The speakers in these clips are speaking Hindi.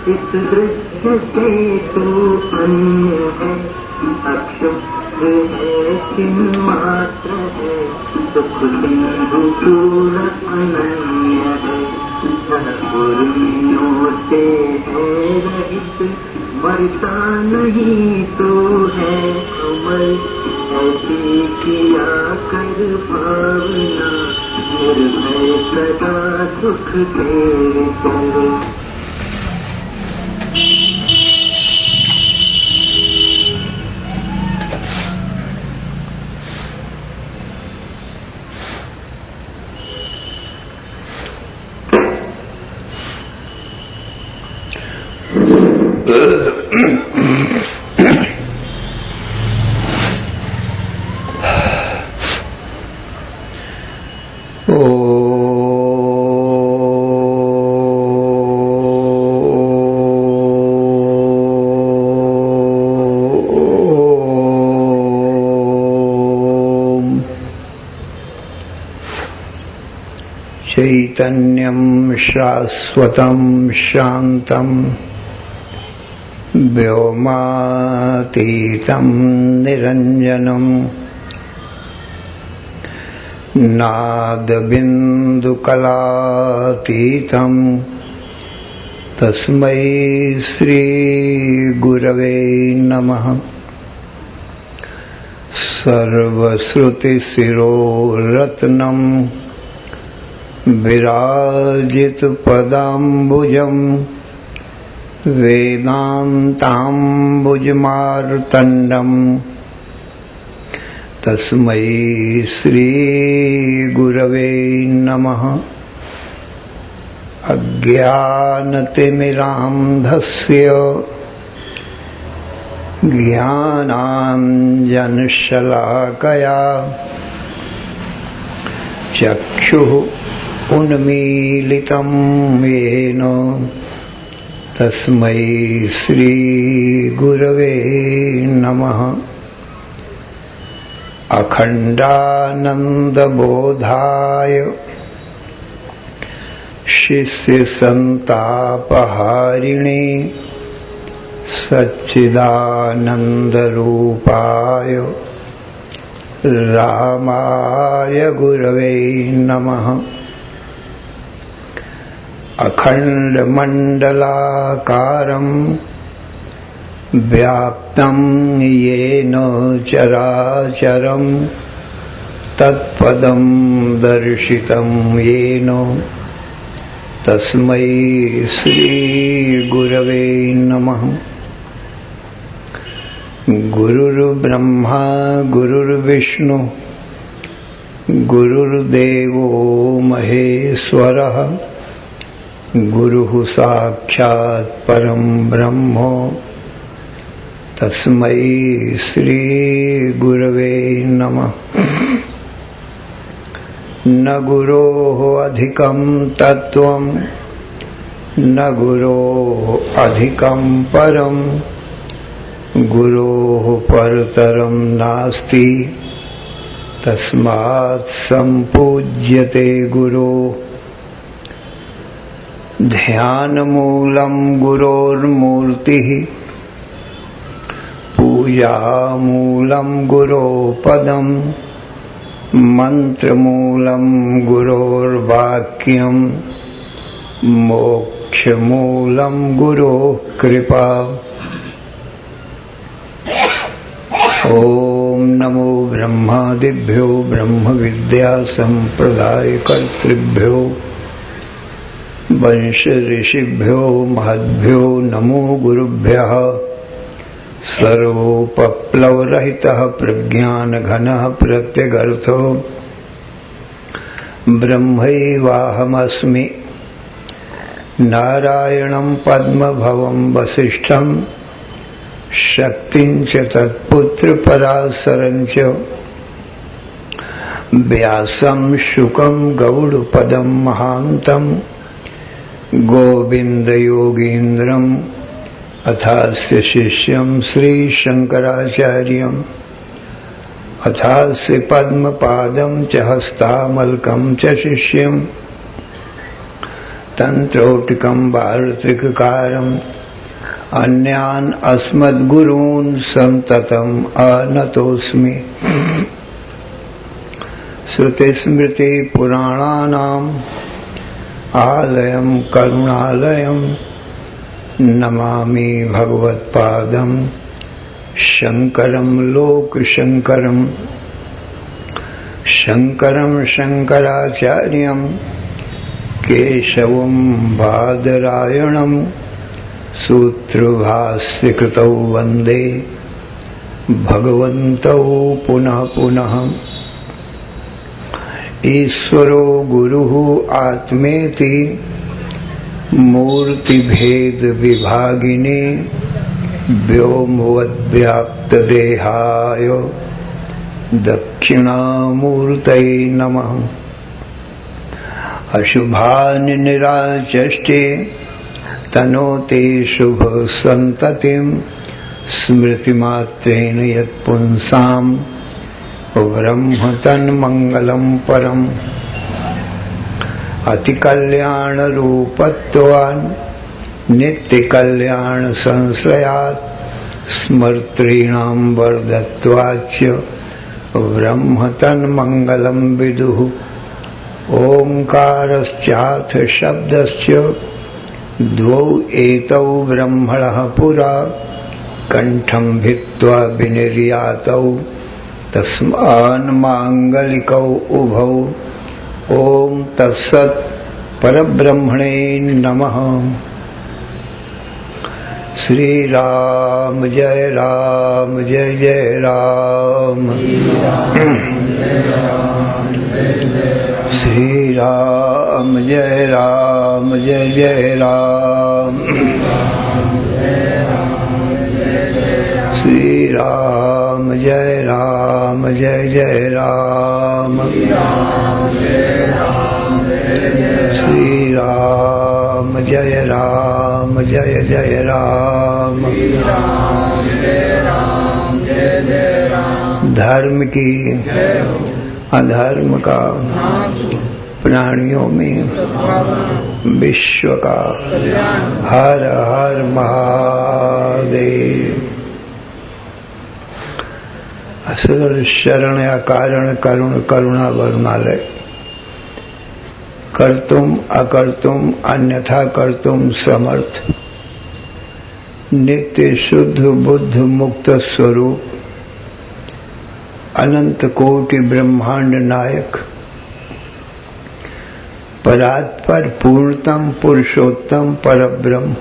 इस दृश्य से तू अन्य है, अक्षुब्ध है चिन्मात्र है, सुख सिंधु पूर्ण अनन्य है, गुरुओं से है रहित, मरता नहीं तो है अमर, ऐसी किया कर भावना, निर्भय सदा सुख तेरे करे। चैतन्यं शाश्वतं शान्तं व्योमातीतं निरञ्जनं नादबिन्दुकलातीतं तस्मै श्रीगुरवे नमः। सर्वश्रुतिशिरोरत्नं विराजितपदाम्बुजं वेदान्ताम्बुजमार्तण्डं तस्मै श्रीगुरवे नमः। अज्ञानतिमिरान्धस्य ज्ञानाञ्जनशलाकया चक्षुः उन्मीलितं येन तस्मै श्रीगुरवे नमः। अखण्डानन्दबोधाय शिष्यसन्तापहारिणे सच्चिदानन्दरूपाय रामाय गुरवे नमः। अखण्डमण्डलाकारं व्याप्तं येन चराचरं तत्पदं दर्शितं येन तस्मै श्रीगुरवे नमः। गुरुर्ब्रह्मा गुरुर्विष्णु गुरुर्देवो महेश्वरः, गुरुः साक्षात् परं ब्रह्म तस्मै श्रीगुरवे नमः। न गुरोः अधिकं तत्त्वं न गुरोः अधिकं परं, गुरोः परतरं नास्ति तस्मात् सम्पूज्यते गुरोः। ध्यानमूलं गुरोर्मूर्तिः, पूजामूलं गुरोपदं, मन्त्रमूलं गुरोर्वाक्यं, मोक्षमूलं गुरोः कृपा। ओम नमो ब्रह्मादिभ्यो ब्रह्मविद्या संप्रदायकर्तृभ्यो वंश ऋषिभ्यो महद्भ्यो नमो गुरुभ्यः। सर्वोपप्लवरहितः प्रज्ञानघनः प्रत्यगर्थो ब्रह्मैवाहमस्मि। नारायणं पद्मभवं वसिष्ठं शक्तिं च तत्पुत्रपराशरं च व्यासं शुकं गौडपदं महान्तं गोविन्दयोगीन्द्रम् अथास्य शिष्यं श्रीशङ्कराचार्यम् अथास्य पद्मपादं च हस्तामलकं च शिष्यं तन्त्रौटिकं वार्तिककारं अन्यान् अस्मद्गुरून् सन्ततम् आनतोऽस्मि। श्रुतिस्मृति पुराणानाम् आलयं करुणालयं नमामि भगवत्पादं शङ्करं लोकशङ्करं। शङ्करं शङ्कराचार्यं केशवं बादरायणं सूत्रभाष्यकृतौ वन्दे भगवन्तौ पुनः पुनः। ईश्वरो गुरुः आत्मेति मूर्तिभेद विभागिने व्योमवद्व्याप्तदेहाय दक्षिणामूर्तये नमः। अशुभान् निराचष्टे तनोते शुभ संततिं स्मृतिमात्रेण यत्पुंसाम् ब्रह्म तन्मंगलम परम। अति कल्याण रूपत्वान् नित्य कल्याण संश्रयात् स्मर्तॄणां वर्धत्वाच्च ब्रह्म तन्मंगलम विदुः। ओंकारश्चाथ शब्दस्य द्वौ एतौ ब्रह्मणः पुरा कंठं भित्त्वा विनिर्यातौ तस्मान् मांगलिकौ उभौ। ओम तत्सत् परब्रह्मणे नमः। श्री राम जय जय राम। श्री राम जय जय राम। श्री राम जय जय राम। श्री राम जय जय राम। धर्म की अधर्म का प्राणियों में विश्व का हर हर महादेव। असल शरण या कारण करुण करुणा वरुणालय। कर्तुम अकर्तुम अन्यथा कर्तुम समर्थ नित्य शुद्ध बुद्ध मुक्त स्वरूप अनंत कोटि ब्रह्मांड नायक परात्पर पूर्णतम पुरुषोत्तम परब्रह्म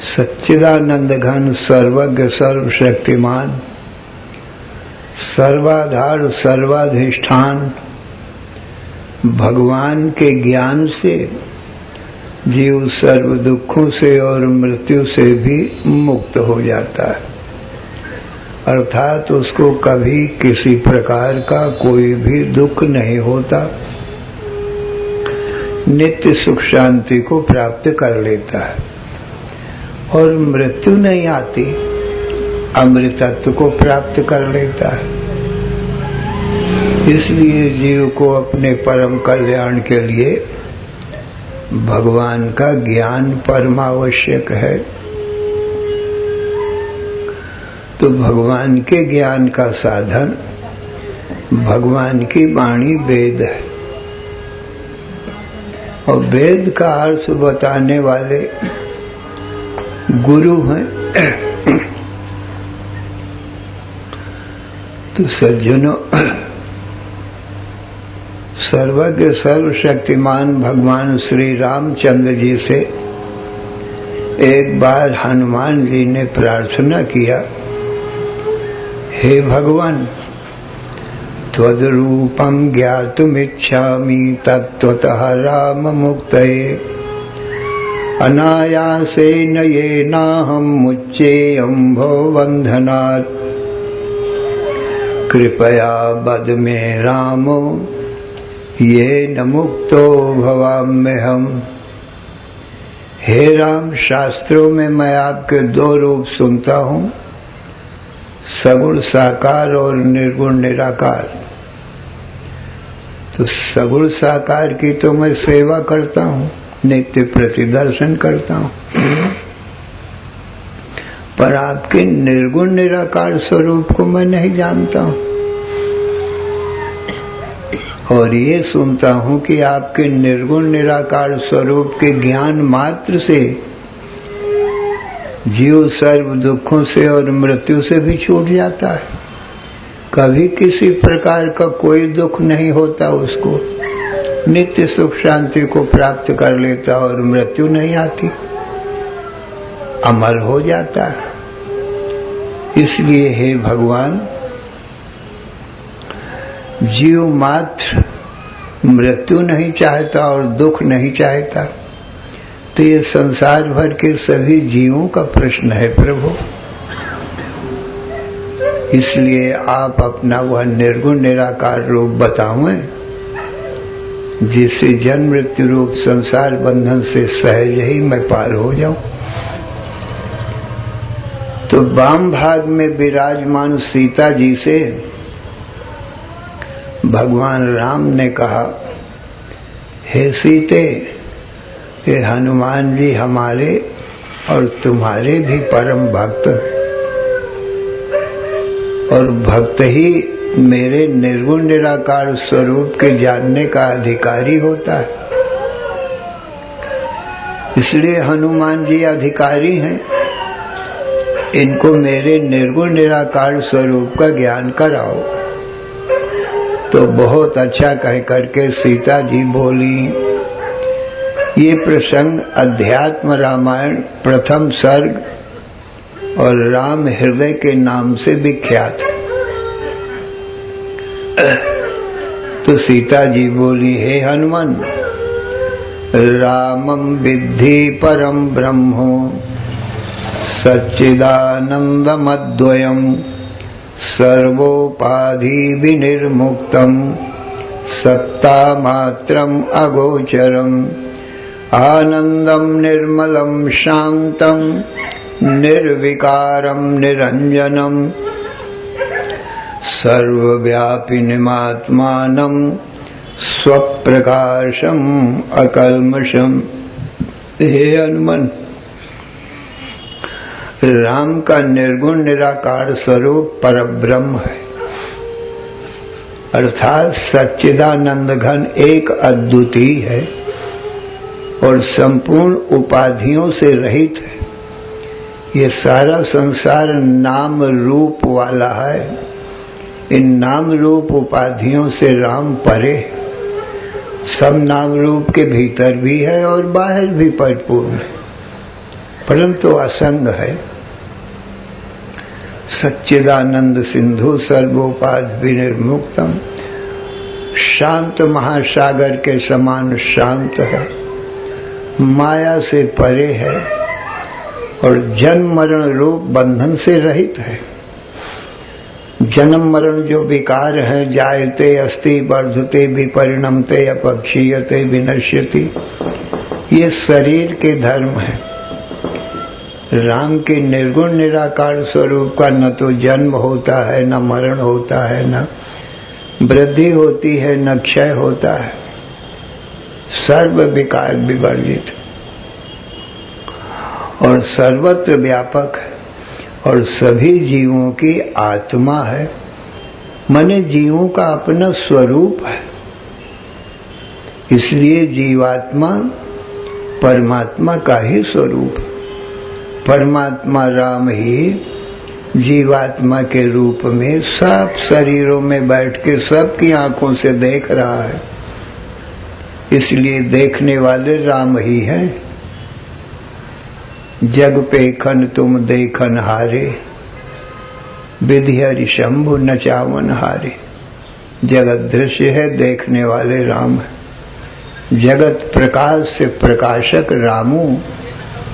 सच्चिदानंद घन सर्वज्ञ सर्वशक्तिमान सर्वाधार सर्वाधिष्ठान भगवान के ज्ञान से जीव सर्व दुखों से और मृत्यु से भी मुक्त हो जाता है, अर्थात उसको कभी किसी प्रकार का कोई भी दुख नहीं होता, नित्य सुख शांति को प्राप्त कर लेता है और मृत्यु नहीं आती, अमृतत्व को प्राप्त कर लेता है। इसलिए जीव को अपने परम कल्याण के लिए भगवान का ज्ञान परमावश्यक है। तो भगवान के ज्ञान का साधन भगवान की वाणी वेद है और वेद का अर्थ बताने वाले गुरु हैं। तो सज्जनों, सर्वज्ञ सर्वशक्तिमान भगवान श्री रामचंद्र जी से एक बार हनुमान जी ने प्रार्थना किया, हे भगवान, त्वद्रूपं ज्ञातुमिच्छामि तत्त्वतः राम मुक्तये अनायासेन येनाहं मुच्येयं बन्धनात् कृपया वद मे रामो येन मुक्तो भवाम्यहम्। हे राम, शास्त्रों में मैं आपके दो रूप सुनता हूँ, सगुण साकार और निर्गुण निराकार। तो सगुण साकार की तो मैं सेवा करता हूँ, नित्य प्रतिदर्शन करता हूँ, पर आपके निर्गुण निराकार स्वरूप को मैं नहीं जानता हूं, और ये सुनता हूं कि आपके निर्गुण निराकार स्वरूप के ज्ञान मात्र से जीव सर्व दुखों से और मृत्यु से भी छूट जाता है। कभी किसी प्रकार का कोई दुख नहीं होता उसको, नित्य सुख शांति को प्राप्त कर लेता और मृत्यु नहीं आती, अमर हो जाता है। इसलिए हे भगवान, जीव मात्र मृत्यु नहीं चाहता और दुख नहीं चाहता, तो ये संसार भर के सभी जीवों का प्रश्न है प्रभु। इसलिए आप अपना वह निर्गुण निराकार रूप बताओ, जिससे जन्म मृत्यु रूप संसार बंधन से सहज ही मैं पार हो जाऊं। तो वाम भाग में विराजमान सीता जी से भगवान राम ने कहा, हे सीते, ये हनुमान जी हमारे और तुम्हारे भी परम भक्त हैं, और भक्त ही मेरे निर्गुण निराकार स्वरूप के जानने का अधिकारी होता है। इसलिए हनुमान जी अधिकारी हैं, इनको मेरे निर्गुण निराकार स्वरूप का ज्ञान कराओ। तो बहुत अच्छा कह करके सीता जी बोली। ये प्रसंग अध्यात्म रामायण प्रथम सर्ग और राम हृदय के नाम से विख्यात है। तो सीता जी बोली, हे हनुमान, रामं विद्धि परम ब्रह्मो सच्चिदानंदमद्वयम् सर्वोपाधि विनिर्मुक्तम् सत्तामात्रम् अगोचरम् आनंदं निर्मलं शांतं निर्विकारं निरंजनम् सर्वव्यापिनिमात्मानं स्वप्रकाशम् अकल्मषम्। हे हनुमान, राम का निर्गुण निराकार स्वरूप परब्रह्म है, अर्थात सच्चिदानंद घन एक अद्वितीय है और संपूर्ण उपाधियों से रहित है। ये सारा संसार नाम रूप वाला है, इन नाम रूप उपाधियों से राम परे, सब नाम रूप के भीतर भी है और बाहर भी परिपूर्ण है, परंतु असंग है। सच्चिदानंद सिंधु सर्वोपाधि विनिर्मुक्तम, शांत महासागर के समान शांत है, माया से परे है और जन्म मरण रूप बंधन से रहित है। जन्म मरण जो विकार है, जायते अस्ति वर्धते विपरिणमते अपक्षीयते विनश्यति, ये शरीर के धर्म है। राम के निर्गुण निराकार स्वरूप का न तो जन्म होता है, न मरण होता है, न वृद्धि होती है, न क्षय होता है, सर्व विकार विवर्जित और सर्वत्र व्यापक है और सभी जीवों की आत्मा है, माने जीवों का अपना स्वरूप है। इसलिए जीवात्मा परमात्मा का ही स्वरूप है। परमात्मा राम ही जीवात्मा के रूप में सब शरीरों में बैठ के सबकी आंखों से देख रहा है, इसलिए देखने वाले राम ही हैं। जग पेखन तुम देखन हारे, विधि हरि शंभु नचावन हारे। जगत दृश्य है, देखने वाले राम है। जगत प्रकाश से प्रकाशक रामू,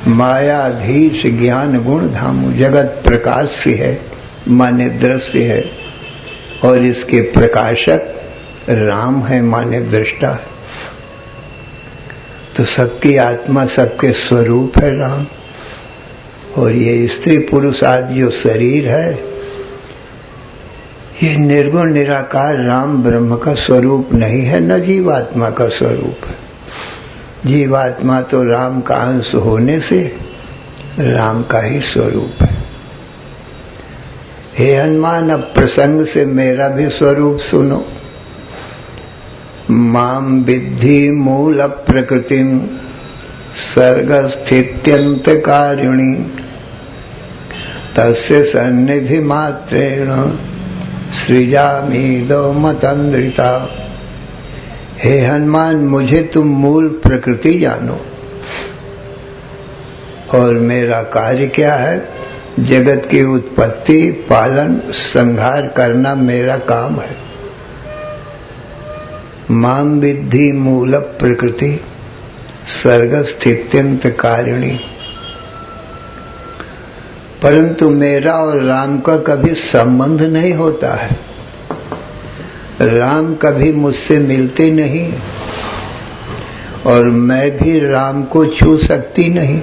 मायाधीश ज्ञान गुण धामू। जगत प्रकाश से है, माने दृश्य है, और इसके प्रकाशक राम है, माने दृष्टा है। तो सबकी आत्मा, सबके स्वरूप है राम। और ये स्त्री पुरुष आदि जो शरीर है, ये निर्गुण निराकार राम ब्रह्म का स्वरूप नहीं है, न जीवात्मा का स्वरूप है। जीवात्मा तो राम का अंश होने से राम का ही स्वरूप है। हे हनुमान, अब प्रसंग से मेरा भी स्वरूप सुनो। माम विद्धि मूल प्रकृतिम सर्गस्थित्यंतकारिणी तस्य सन्निधि मात्रेण सृजामीदो मतंद्रिता। हे हनुमान, मुझे तुम मूल प्रकृति जानो और मेरा कार्य क्या है। जगत की उत्पत्ति, पालन, संहार करना मेरा काम है। माम विद्धि मूल प्रकृति सर्गस्थित्यंत कारिणी। परंतु मेरा और राम का कभी संबंध नहीं होता है। राम कभी मुझसे मिलते नहीं और मैं भी राम को छू सकती नहीं।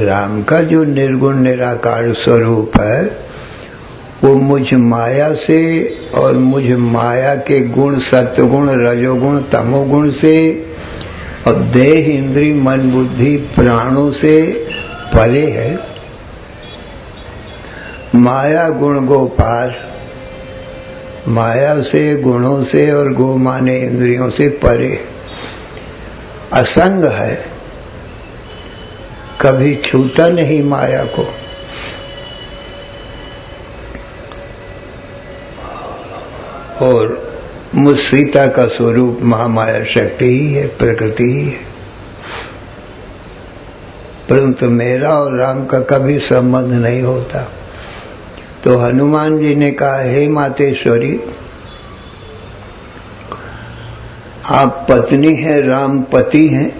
राम का जो निर्गुण निराकार स्वरूप है वो मुझ माया से और मुझ माया के गुण, सत्वगुण, रजोगुण, तमोगुण से और देह, इंद्री, मन, बुद्धि, प्राणों से परे है। माया गुण गोपार, माया से, गुणों से और गो माने इंद्रियों से परे असंग है। कभी छूता नहीं माया को। और मुझ सीता का स्वरूप महामाया शक्ति ही है, प्रकृति ही है। परंतु मेरा और राम का कभी संबंध नहीं होता। तो हनुमान जी ने कहा, हे मातेश्वरी, आप पत्नी हैं, राम पति हैं।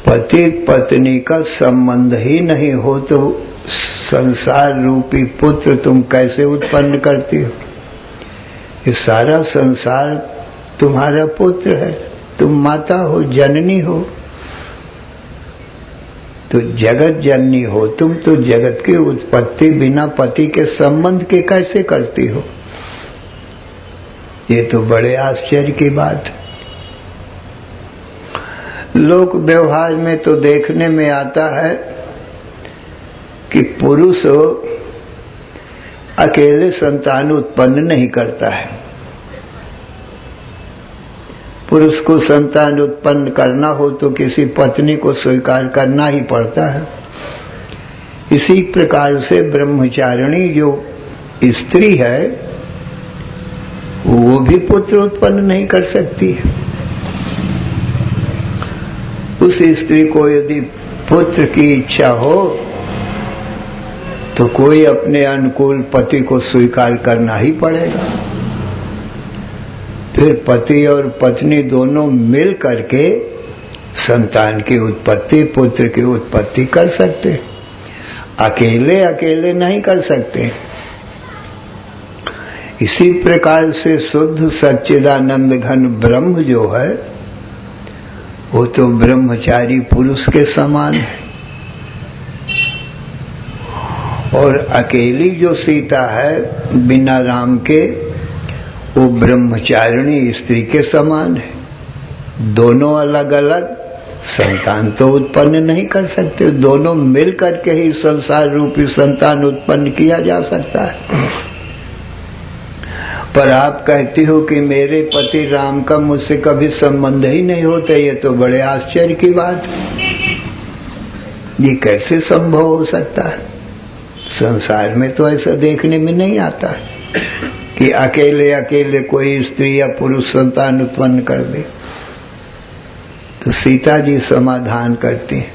पति पत्नी का संबंध ही नहीं हो तो संसार रूपी पुत्र तुम कैसे उत्पन्न करती हो। ये सारा संसार तुम्हारा पुत्र है। तुम माता हो, जननी हो, तो जगत जननी हो तुम, तो जगत की उत्पत्ति बिना पति के संबंध के कैसे करती हो। ये तो बड़े आश्चर्य की बात है। लोक व्यवहार में तो देखने में आता है कि पुरुष अकेले संतान उत्पन्न नहीं करता है। पुरुष को संतान उत्पन्न करना हो तो किसी पत्नी को स्वीकार करना ही पड़ता है। इसी प्रकार से ब्रह्मचारिणी जो स्त्री है वो भी पुत्र उत्पन्न नहीं कर सकती है। उस स्त्री को यदि पुत्र की इच्छा हो तो कोई अपने अनुकूल पति को स्वीकार करना ही पड़ेगा। फिर पति और पत्नी दोनों मिल करके संतान की उत्पत्ति, पुत्र की उत्पत्ति कर सकते। अकेले अकेले नहीं कर सकते। इसी प्रकार से शुद्ध सच्चिदानंद घन ब्रह्म जो है वो तो ब्रह्मचारी पुरुष के समान है। और अकेली जो सीता है बिना राम के वो ब्रह्मचारिणी स्त्री के समान है। दोनों अलग अलग संतान तो उत्पन्न नहीं कर सकते। दोनों मिल करके ही संसार रूपी संतान उत्पन्न किया जा सकता है। पर आप कहती हो कि मेरे पति राम का मुझसे कभी संबंध ही नहीं होता। ये तो बड़े आश्चर्य की बात है। ये कैसे संभव हो सकता है। संसार में तो ऐसा देखने में नहीं आता है कि अकेले अकेले कोई स्त्री या पुरुष संतान उत्पन्न कर दे। तो सीता जी समाधान करती हैं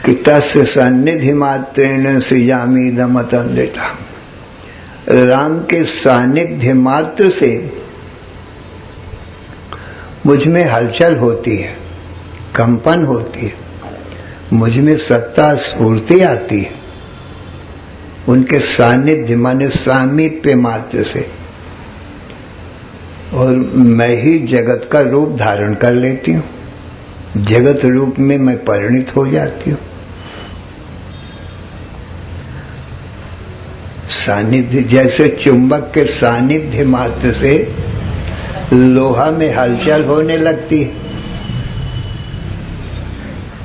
कि तस्य सन्निधि मात्रेण सृजामीदमतंद्रिता। राम के सानिध्य मात्र से मुझ में हलचल होती है, कंपन होती है, मुझ में सत्ता स्फूर्ति आती है। उनके सानिध्य माने सामीप्य मात्र से। और मैं ही जगत का रूप धारण कर लेती हूँ। जगत रूप में मैं परिणित हो जाती हूँ। सानिध्य जैसे चुंबक के सानिध्य मात्र से लोहा में हलचल होने लगती है।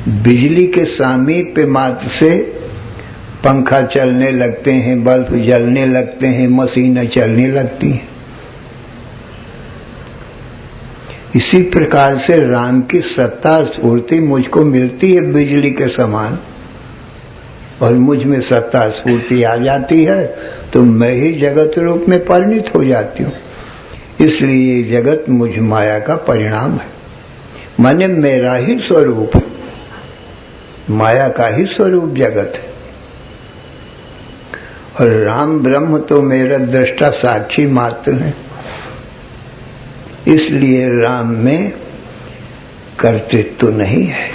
बिजली के सामीप्य मात्र से पंखा चलने लगते हैं, बल्ब जलने लगते हैं, मशीनें चलने लगती हैं। इसी प्रकार से राम की सत्ता स्फूर्ति मुझको मिलती है बिजली के समान, और मुझ में सत्ता स्फूर्ति आ जाती है तो मैं ही जगत रूप में परिणित हो जाती हूँ। इसलिए जगत मुझ माया का परिणाम है, माने मेरा ही स्वरूप है, माया का ही स्वरूप जगत है। और राम ब्रह्म तो मेरा दृष्टा साक्षी मात्र है, इसलिए राम में कर्तृत्व नहीं है।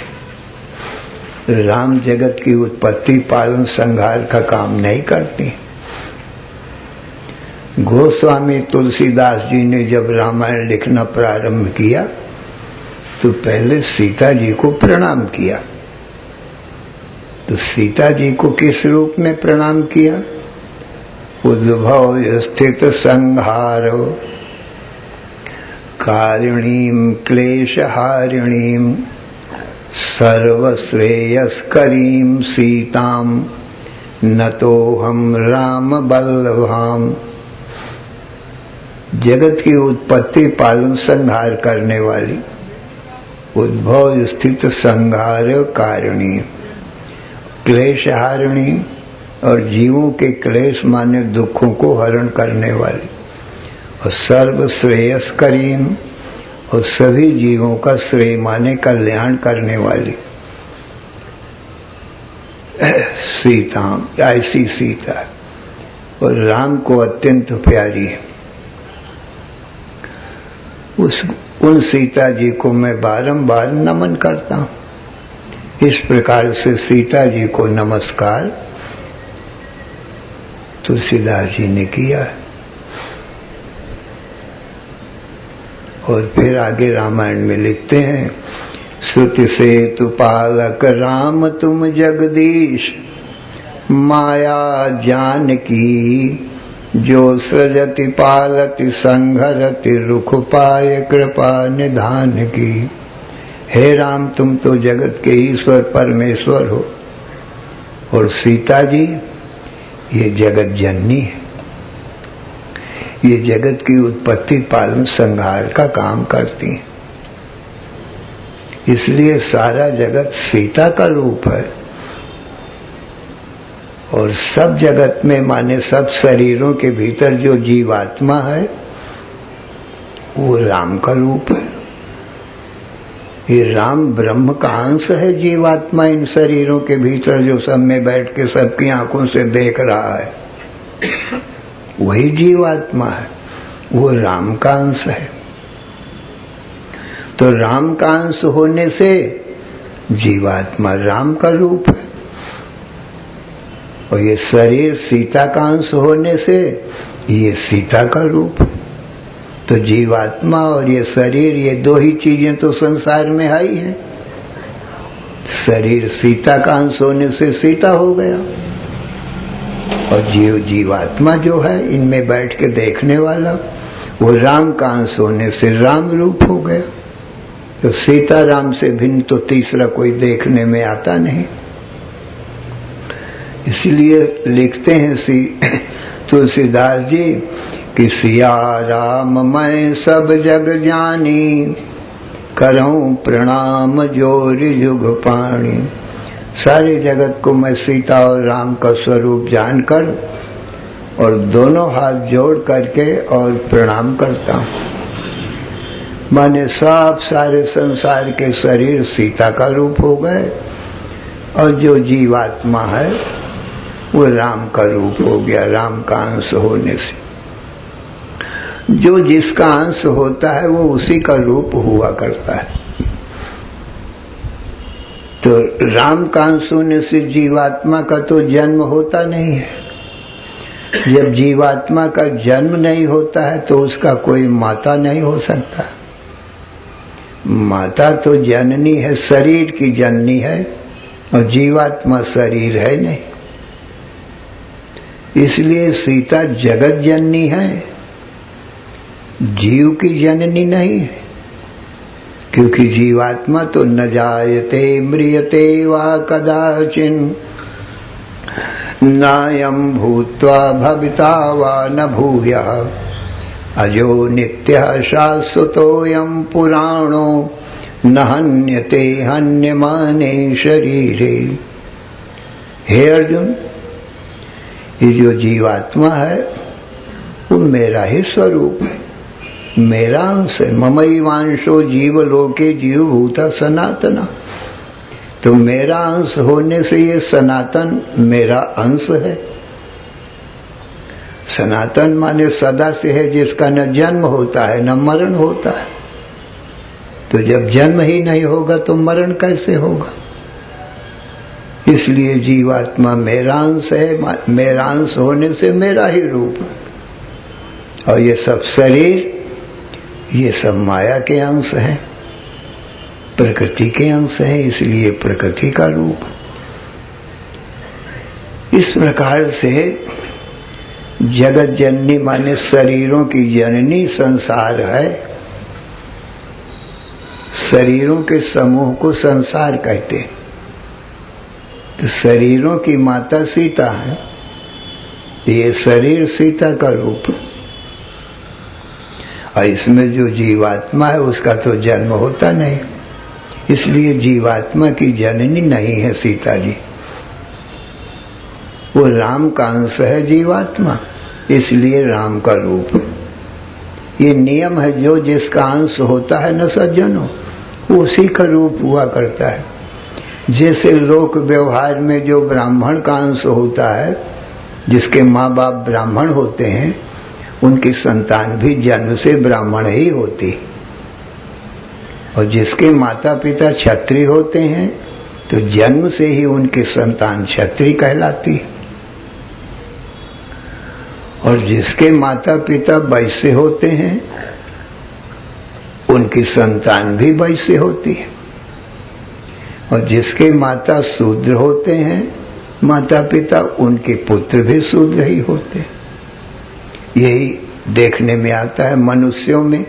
राम जगत की उत्पत्ति पालन संहार का काम नहीं करती। गोस्वामी तुलसीदास जी ने जब रामायण लिखना प्रारंभ किया तो पहले सीता जी को प्रणाम किया। तो सीता जी को किस रूप में प्रणाम किया? उद्भव स्थित संहारो कारिणीम क्लेशहारिणीम सर्वश्रेयस्करीं सीताम नतोहम राम बल्लभाम। जगत की उत्पत्ति पालन संहार करने वाली, उद्भव स्थित संहार कारिणी, क्लेशहारिणी और जीवों के क्लेश माने दुखों को हरण करने वाली, और सर्वश्रेयस्करीं और सभी जीवों का श्रेय माने कल्याण करने वाली सीता, ऐसी सीता और राम को अत्यंत प्यारी है। उन सीता जी को मैं बारंबार नमन करता हूं। इस प्रकार से सीता जी को नमस्कार तुलसीदास जी ने किया है। और फिर आगे रामायण में लिखते हैं, श्रुति सेतु पालक राम तुम जगदीश, माया जानकी जो सृजति पालति संघरति रुख पाए कृपा निधान की। हे राम, तुम तो जगत के ईश्वर परमेश्वर हो, और सीता जी ये जगत जननी है, ये जगत की उत्पत्ति पालन संहार का काम करती है। इसलिए सारा जगत सीता का रूप है, और सब जगत में माने सब शरीरों के भीतर जो जीवात्मा है वो राम का रूप है। ये राम ब्रह्म का अंश है जीवात्मा इन शरीरों के भीतर, जो सब में बैठ के सबकी आंखों से देख रहा है, वही जीवात्मा है, वो राम का अंश है। तो राम का अंश होने से जीवात्मा राम का रूप है, और ये शरीर सीता का अंश होने से ये सीता का रूप है। तो जीवात्मा और ये शरीर, ये दो ही चीजें तो संसार में आई हैं। शरीर सीता का अंश होने से सीता हो गया, और जीवात्मा जो है इनमें बैठ के देखने वाला, वो राम का अंश होने से राम रूप हो गया। तो सीता राम से भिन्न तो तीसरा कोई देखने में आता नहीं। इसलिए लिखते हैं तुलसीदास जी कि सिया राम मैं सब जग जानी, करऊं प्रणाम जोरि जुग पाणी। सारे जगत को मैं सीता और राम का स्वरूप जानकर और दोनों हाथ जोड़ करके और प्रणाम करता हूं। माने सब सारे संसार के शरीर सीता का रूप हो गए, और जो जीवात्मा है वो राम का रूप हो गया, राम का अंश होने से। जो जिसका अंश होता है वो उसी का रूप हुआ करता है। तो राम का अंश होने से जीवात्मा का तो जन्म होता नहीं है। जब जीवात्मा का जन्म नहीं होता है तो उसका कोई माता नहीं हो सकता। माता तो जननी है, शरीर की जननी है, और जीवात्मा शरीर है नहीं। इसलिए सीता जगत जननी है, जीव की जननी नहीं है। क्योंकि जीवात्मा तो न जायते म्रियते वा कदाचिन नायं भूत्वा भविता वा न भूयः अजो नित्यः शाश्वतोऽयं पुराणो न हन्यते हन्यमाने शरीरे। हे अर्जुन, ये जो जीवात्मा है वो मेरा ही स्वरूप है, मेरा अंश है। ममैवांशो जीवलोके जीवभूता सनातना। तो मेरा अंश होने से ये सनातन मेरा अंश है। सनातन माने सदा से है, जिसका न जन्म होता है न मरण होता है। तो जब जन्म ही नहीं होगा तो मरण कैसे होगा? इसलिए जीवात्मा मेरा अंश है, मेरा अंश होने से मेरा ही रूप है। और ये सब शरीर, ये सब माया के अंश हैं, प्रकृति के अंश हैं, इसलिए प्रकृति का रूप। इस प्रकार से जगत जननी माने शरीरों की जननी संसार है। शरीरों के समूह को संसार कहते हैं। तो शरीरों की माता सीता है, ये शरीर सीता का रूप। और इसमें जो जीवात्मा है उसका तो जन्म होता नहीं, इसलिए जीवात्मा की जननी नहीं है सीता जी। वो राम का अंश है जीवात्मा, इसलिए राम का रूप। ये नियम है, जो जिसका अंश होता है न सज्जनों, वो उसी का रूप हुआ करता है। जैसे लोक व्यवहार में जो ब्राह्मण का अंश होता है, जिसके माँ बाप ब्राह्मण होते हैं, उनकी संतान भी जन्म से ब्राह्मण ही होती। और जिसके माता पिता क्षत्रिय होते हैं तो जन्म से ही उनकी संतान क्षत्रिय कहलाती। और जिसके माता पिता वैश्य होते हैं उनकी संतान भी वैश्य होती है। और जिसके माता शूद्र होते हैं माता पिता, उनके पुत्र भी शूद्र ही होते हैं। यही देखने में आता है मनुष्यों में,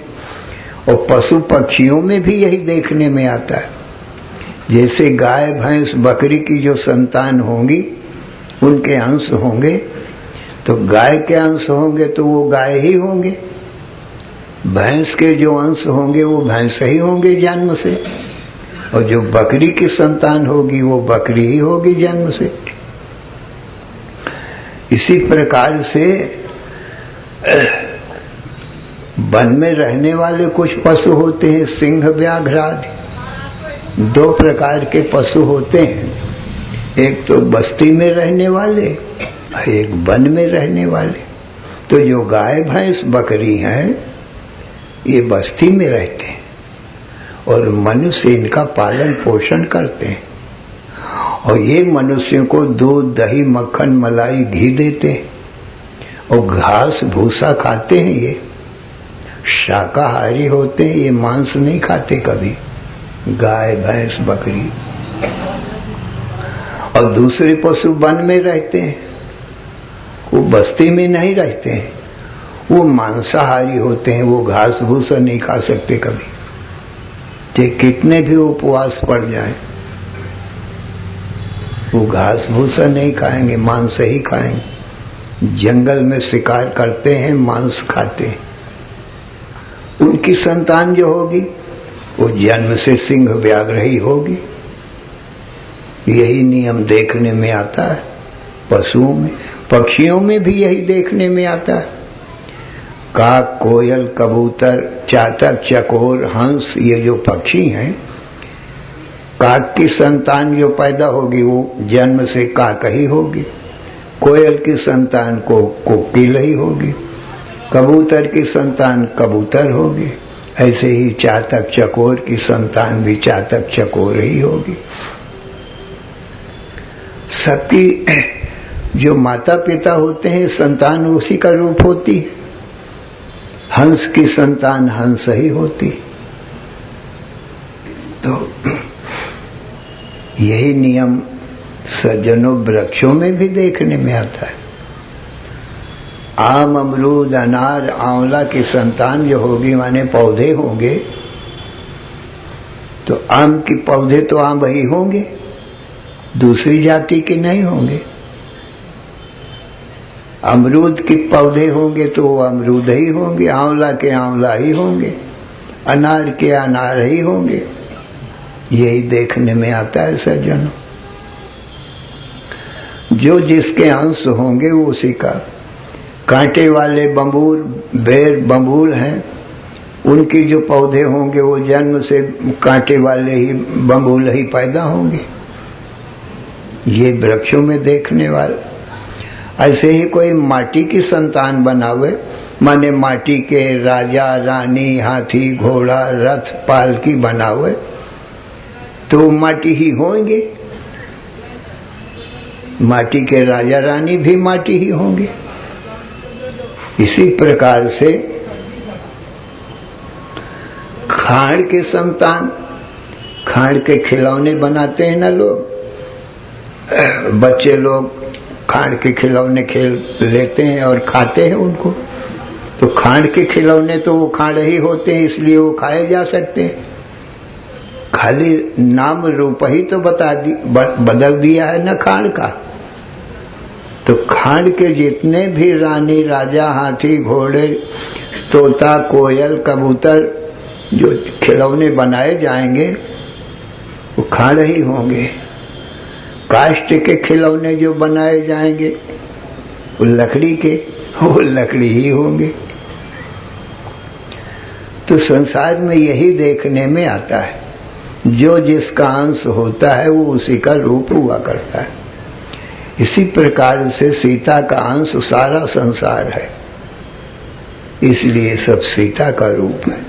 और पशु पक्षियों में भी यही देखने में आता है। जैसे गाय भैंस बकरी की जो संतान होंगी उनके अंश होंगे, तो गाय के अंश होंगे तो वो गाय ही होंगे, भैंस के जो अंश होंगे वो भैंस ही होंगे जन्म से, और जो बकरी की संतान होगी वो बकरी ही होगी जन्म से। इसी प्रकार से वन में रहने वाले कुछ पशु होते हैं, सिंह व्याघ्र आदि। दो प्रकार के पशु होते हैं, एक तो बस्ती में रहने वाले, एक वन में रहने वाले। तो जो गाय भैंस बकरी हैं ये बस्ती में रहते हैं और मनुष्य इनका पालन पोषण करते हैं। और ये मनुष्यों को दूध दही मक्खन मलाई घी देते हैं और घास भूसा खाते हैं। ये शाकाहारी होते हैं, ये मांस नहीं खाते कभी, गाय भैंस बकरी। और दूसरे पशु वन में रहते हैं, वो बस्ती में नहीं रहते हैं, वो मांसाहारी होते हैं, वो घास भूसा नहीं खा सकते कभी, चाहे कितने भी उपवास पड़ जाए वो घास भूसा नहीं खाएंगे, मांस ही खाएंगे। जंगल में शिकार करते हैं, मांस खाते हैं। उनकी संतान जो होगी वो जन्म से सिंह व्याघ्र ही होगी। यही नियम देखने में आता है पशुओं में। पक्षियों में भी यही देखने में आता है। काक कोयल कबूतर चातक चकोर हंस, ये जो पक्षी हैं, काक की संतान जो पैदा होगी वो जन्म से काक ही होगी, कोयल की संतान को कोकिल ही होगी, कबूतर की संतान कबूतर होगी, ऐसे ही चातक चकोर की संतान भी चातक चकोर ही होगी। सबकी जो माता पिता होते हैं संतान उसी का रूप होती है। हंस की संतान हंस ही होती। तो यही नियम सज्जनों वृक्षों में भी देखने में आता है। आम अमरूद अनार आंवला की संतान जो होगी माने पौधे होंगे, तो आम के पौधे तो आम ही होंगे, दूसरी जाति के नहीं होंगे। अमरूद के पौधे होंगे तो वो अमरूद ही होंगे, आंवला के आंवला ही होंगे, अनार के अनार ही होंगे। यही देखने में आता है सज्जनों। जो जिसके अंश होंगे वो उसी का। कांटे वाले बंबूल, बेर बंबूल हैं, उनके जो पौधे होंगे वो जन्म से कांटे वाले ही बंबूल ही पैदा होंगे। ये वृक्षों में देखने वाले। ऐसे ही कोई माटी की संतान बनावे, माने माटी के राजा रानी, हाथी घोड़ा रथ पालकी बनावे, तो माटी ही होंगे। माटी के राजा रानी भी माटी ही होंगे। इसी प्रकार से खाड़ के संतान, खाड़ के खिलौने बनाते हैं ना लोग, बच्चे लोग खाड़ के खिलौने खेल लेते हैं और खाते हैं उनको। तो खाड़ के खिलौने तो वो खाड़ ही होते हैं, इसलिए वो खाए जा सकते हैं। खाली नाम रूप ही तो बदल दिया है ना खाड़ का। तो खाड़ के जितने भी रानी राजा हाथी घोड़े तोता कोयल कबूतर जो खिलौने बनाए जाएंगे वो खाड़ ही होंगे। काष्ठ के खिलौने जो बनाए जाएंगे वो लकड़ी के, वो लकड़ी ही होंगे। तो संसार में यही देखने में आता है, जो जिसका अंश होता है वो उसी का रूप हुआ करता है। इसी प्रकार से सीता का अंश सारा संसार है, इसलिए सब सीता का रूप है।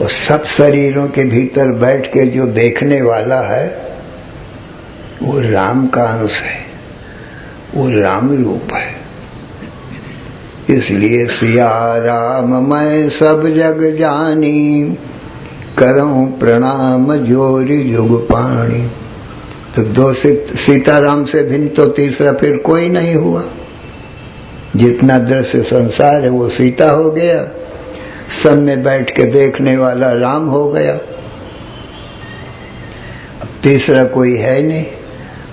और सब शरीरों के भीतर बैठ के जो देखने वाला है वो राम का अंश है, वो राम रूप है। इसलिए सिया राम मैं सब जग जानी, करऊं प्रणाम जोरी जुग पाणी। तो दो सीताराम से भिन्न तो तीसरा फिर कोई नहीं हुआ। जितना दृश्य संसार है वो सीता हो गया, सब में बैठ के देखने वाला राम हो गया। अब तीसरा कोई है नहीं,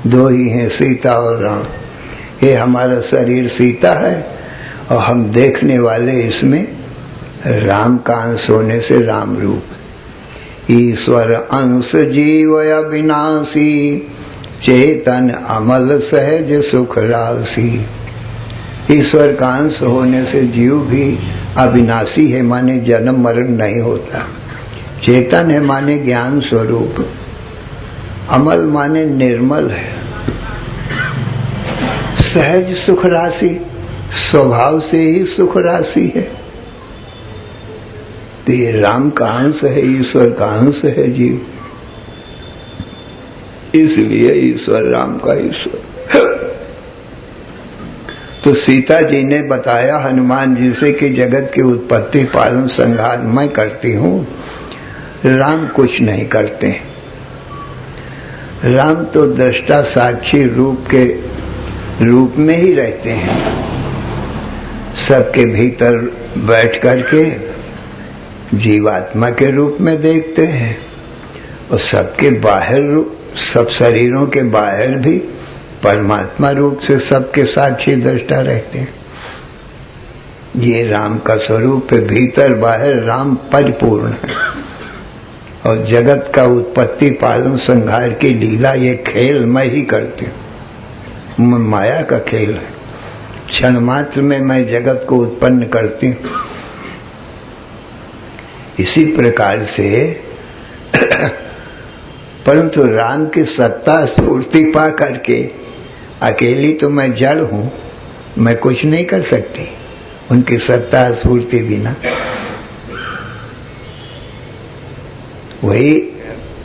दो ही हैं, सीता और राम। ये हमारा शरीर सीता है और हम देखने वाले इसमें राम का अंश होने से राम रूप। ईश्वर अंश जीव अविनाशी, चेतन अमल सहज सुख राशि। ईश्वर का अंश होने से जीव भी अविनाशी है, माने जन्म मरण नहीं होता। चेतन है माने ज्ञान स्वरूप। अमल माने निर्मल है। सहज सुख राशि, स्वभाव से ही सुख राशि है। तो ये राम का अंश है, ईश्वर का अंश है जीव, इसलिए ईश्वर राम का ईश्वर। तो सीता जी ने बताया हनुमान जी से कि जगत की उत्पत्ति पालन संहार मैं करती हूं, राम कुछ नहीं करते। राम तो दृष्टा साक्षी रूप के रूप में ही रहते हैं, सबके भीतर बैठ करके जीवात्मा के रूप में देखते हैं और सबके बाहर, सब शरीरों के बाहर भी परमात्मा रूप से सबके साक्षी दृष्टा रहते हैं। ये राम का स्वरूप है, भीतर बाहर राम परिपूर्ण है। और जगत का उत्पत्ति पालन संहार की लीला, ये खेल मैं ही करती हूँ, माया का खेल है। क्षण मात्र में मैं जगत को उत्पन्न करती हूँ। इसी प्रकार से परंतु राम की सत्ता स्फूर्ति पा करके अकेली तो मैं जड़ हूं, मैं कुछ नहीं कर सकती उनकी सत्ता स्फूर्ति बिना। वही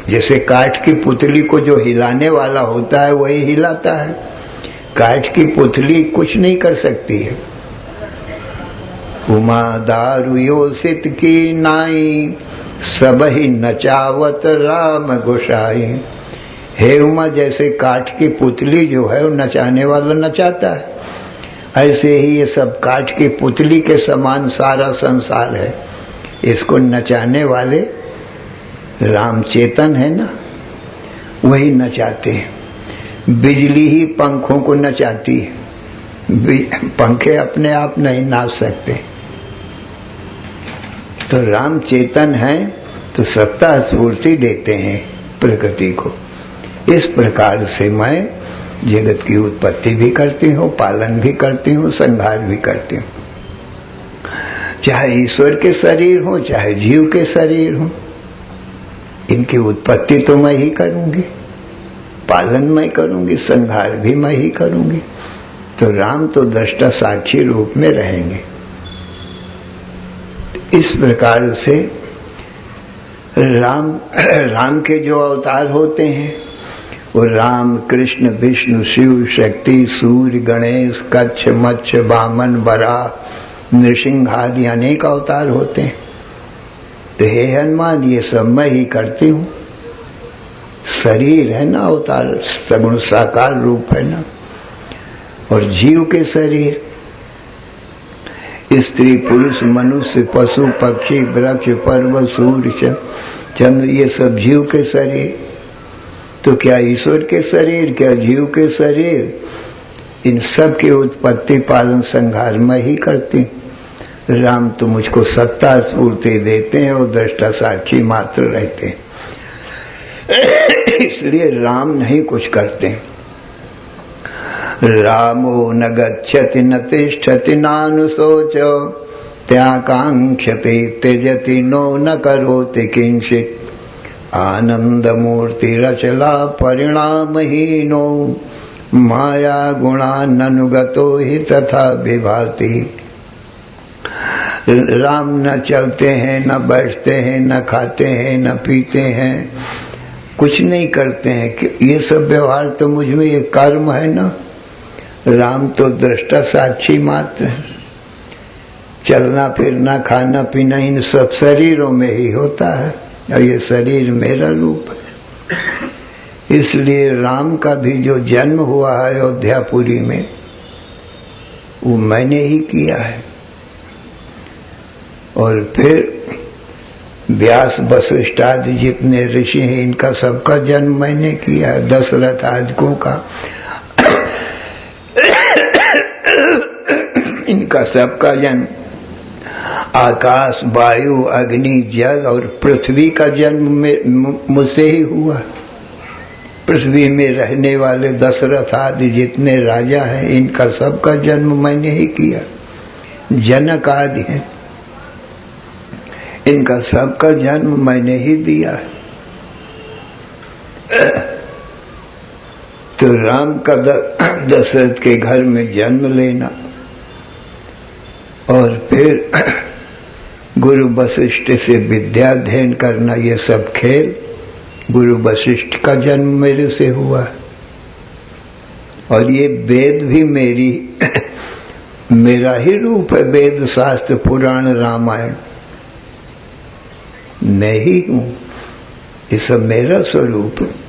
जैसे काठ की पुतली को जो हिलाने वाला होता है वही हिलाता है, काठ की पुतली कुछ नहीं कर सकती है। उमा दारु योसित की नाई, सब ही नचावत राम गोसाई। हे उमा, जैसे काठ की पुतली जो है वो नचाने वाला नचाता है, ऐसे ही ये सब काठ की पुतली के समान सारा संसार है। इसको नचाने वाले राम चेतन है ना, वही नचाते हैं। बिजली ही पंखों को नचाती है, पंखे अपने आप नहीं नाच सकते। तो राम चेतन है तो सत्ता स्फूर्ति देते हैं प्रकृति को। इस प्रकार से मैं जगत की उत्पत्ति भी करती हूँ, पालन भी करती हूँ, संहार भी करती हूँ। चाहे ईश्वर के शरीर हो, चाहे जीव के शरीर हो, इनकी उत्पत्ति तो मैं ही करूंगी, पालन मैं करूंगी, संहार भी मैं ही करूंगी। तो राम तो दृष्टा साक्षी रूप में रहेंगे। इस प्रकार से राम के जो अवतार होते हैं वो राम, कृष्ण, विष्णु, शिव, शक्ति, सूर्य, गणेश, कच्छ, मत्स्य, वामन, वराह, नृसिंह आदि अनेक अवतार होते हैं। तो हे हनुमान, ये सब मैं ही करती हूँ। शरीर है ना अवतार, सगुण साकार रूप है ना। और जीव के शरीर, स्त्री, पुरुष, मनुष्य, पशु, पक्षी, वृक्ष, पर्वत, सूर्य, चंद्र, ये सब जीव के शरीर। तो क्या ईश्वर के शरीर, क्या जीव के शरीर, इन सब की उत्पत्ति, पालन, संहार मैं ही करती हूँ। राम तो मुझको सत्ता स्फूर्ति देते हैं और दृष्टा साक्षी मात्र रहते हैं। इसलिए राम नहीं कुछ करते। रामो न गच्छति न तिष्ठति नानुशोचो त्याकांक्षति त्यजति नो न करोति किंचित् आनंदमूर्ति रचला परिणामहीनो माया गुणाननुगतो हि तथा विभाति। राम न चलते हैं, न बैठते हैं, न खाते हैं, न पीते हैं, कुछ नहीं करते हैं कि ये सब व्यवहार तो मुझ में ये कर्म है ना। राम तो दृष्टा साक्षी मात्र है। चलना फिरना, खाना पीना इन सब शरीरों में ही होता है और ये शरीर मेरा रूप है। इसलिए राम का भी जो जन्म हुआ है अयोध्यापुरी में, वो मैंने ही किया है। और फिर व्यास, वशिष्ठ आदि जितने ऋषि हैं, इनका सबका जन्म मैंने किया है। दशरथ आदिकों का इनका सबका जन्म। आकाश, वायु, अग्नि, जल और पृथ्वी का जन्म मुझसे ही हुआ। पृथ्वी में रहने वाले दशरथ आदि जितने राजा हैं, इनका सबका जन्म मैंने ही किया। जनक आदि हैं, इनका सबका जन्म मैंने ही दिया है। तो राम का दशरथ के घर में जन्म लेना और फिर गुरु वशिष्ठ से विद्या अध्ययन करना, ये सब खेल गुरु वशिष्ठ का जन्म मेरे से हुआ है। और ये वेद भी मेरा ही रूप है। वेद, शास्त्र, पुराण, रामायण मैं ही हूं। ये सब मेरा स्वरूप है।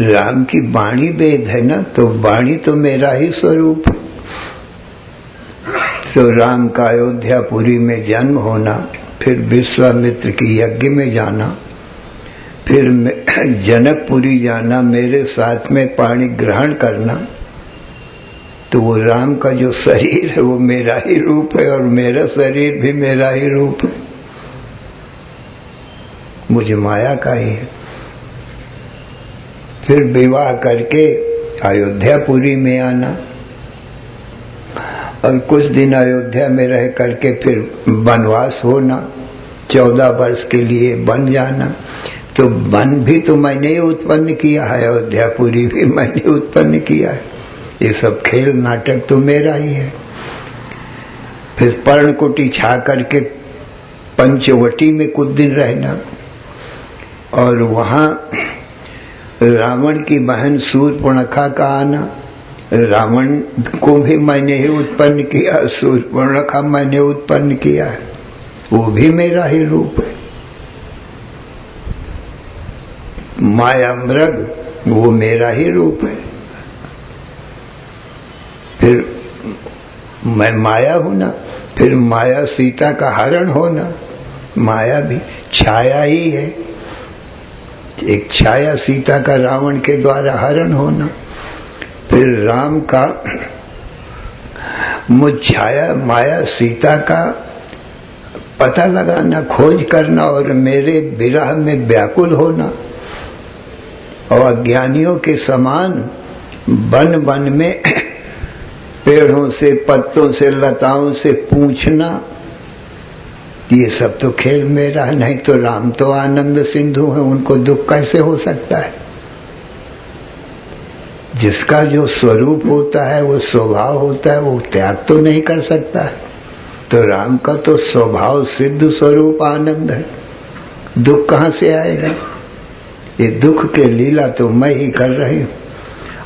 राम की वाणी वेद है ना, तो वाणी तो मेरा ही स्वरूप है। तो राम का अयोध्यापुरी में जन्म होना, फिर विश्वामित्र की यज्ञ में जाना, फिर जनकपुरी जाना, मेरे साथ में पाणी ग्रहण करना, तो वो राम का जो शरीर है वो मेरा ही रूप है और मेरा शरीर भी मेरा ही रूप है, मुझे माया का ही है। फिर विवाह करके अयोध्यापुरी में आना और कुछ दिन अयोध्या में रह करके फिर वनवास होना, 14 वर्ष के लिए बन जाना। तो वन भी तो मैंने ही उत्पन्न किया है, अयोध्यापुरी भी मैंने उत्पन्न किया है। ये सब खेल नाटक तो मेरा ही है। फिर पर्णकुटी छा करके पंचवटी में कुछ दिन रहना और वहां रावण की बहन शूर्पणखा का आना। रावण को भी मैंने ही उत्पन्न किया, शूर्पणखा मैंने उत्पन्न किया है, वो भी मेरा ही रूप है। माया मृग, वो मेरा ही रूप है। फिर मैं माया हूं ना, फिर माया सीता का हरण होना, माया भी छाया ही है। एक छाया सीता का रावण के द्वारा हरण होना, फिर राम का मुझ छाया माया सीता का पता लगाना, खोज करना और मेरे विरह में व्याकुल होना, और अज्ञानियों के समान वन वन में पेड़ों से, पत्तों से, लताओं से पूछना, ये सब तो खेल मेरा है। नहीं तो राम तो आनंद सिंधु है, उनको दुख कैसे हो सकता है? जिसका जो स्वरूप होता है, वो स्वभाव होता है, वो त्याग तो नहीं कर सकता है। तो राम का तो स्वभाव सिद्ध स्वरूप आनंद है, दुख कहां से आएगा? ये दुख के लीला तो मैं ही कर रही हूं।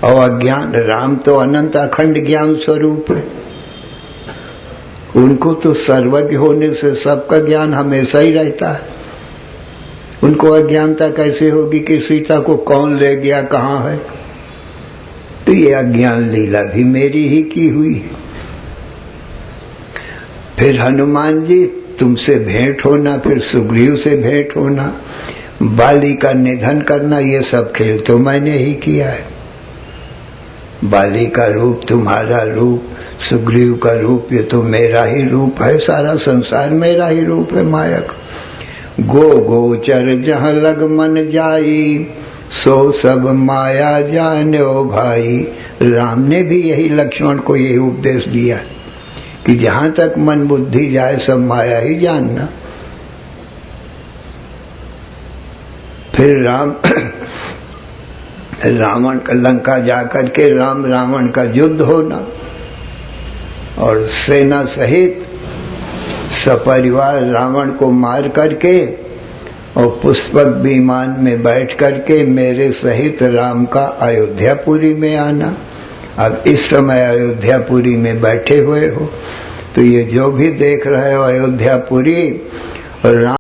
और अज्ञान, राम तो अनंत अखंड ज्ञान स्वरूप है, उनको तो सर्वज्ञ होने से सबका ज्ञान हमेशा ही रहता है। उनको अज्ञानता कैसे होगी कि सीता को कौन ले गया, कहां है? तो ये अज्ञान लीला भी मेरी ही की हुई है। फिर हनुमान जी तुमसे भेंट होना, फिर सुग्रीव से भेंट होना, बाली का निधन करना, ये सब खेल तो मैंने ही किया है। बाली का रूप तुम्हारा रूप, सुग्रीव का रूप ये तो मेरा ही रूप है, सारा संसार मेरा ही रूप है माया का। गो गोचर जहाँ लग मन जाई, सो सब माया जानो भाई। राम ने भी यही लक्ष्मण को यही उपदेश दिया कि जहां तक मन बुद्धि जाए सब माया ही जानना। फिर रावण का लंका जाकर के राम रावण का युद्ध होना, और सेना सहित सपरिवार रावण को मार करके और पुष्पक विमान में बैठ करके मेरे सहित राम का अयोध्यापुरी में आना। अब इस समय अयोध्यापुरी में बैठे हुए हो, तो ये जो भी देख रहे हो अयोध्यापुरी, और राम